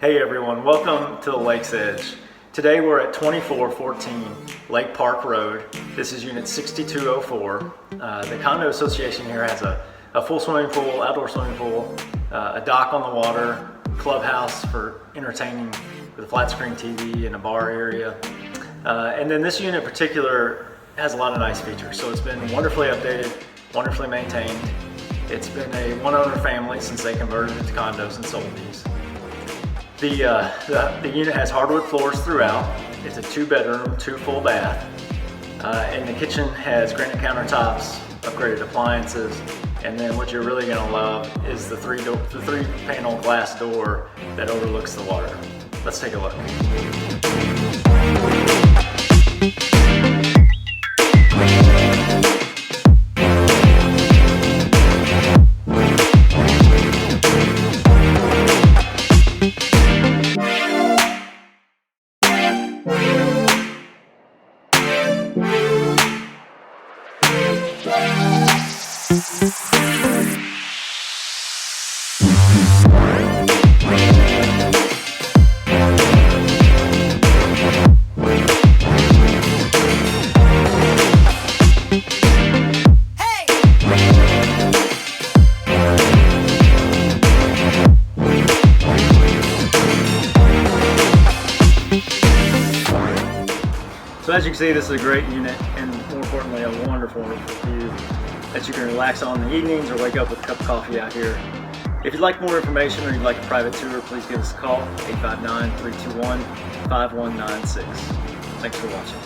Hey everyone, welcome to the Lake's Edge. Today we're at 2414 Lake Park Road. This is unit 6204. The Condo Association here has a full swimming pool, outdoor swimming pool, a dock on the water, clubhouse for entertaining with a flat screen TV and a bar area. And then this unit in particular has a lot of nice features. So it's been wonderfully updated, wonderfully maintained. It's been a one-owner family since they converted it to condos and sold these. The unit has hardwood floors throughout. It's a 2-bedroom, 2 full bath. And the kitchen has granite countertops, upgraded appliances, and then what you're really gonna love is the three-panel glass door that overlooks the water. Let's take a look. So as you can see, this is a great unit and more importantly, a wonderful view that you can relax on in the evenings or wake up with a cup of coffee out here. If you'd like more information or you'd like a private tour, please give us a call, 859-321-5196. Thanks for watching.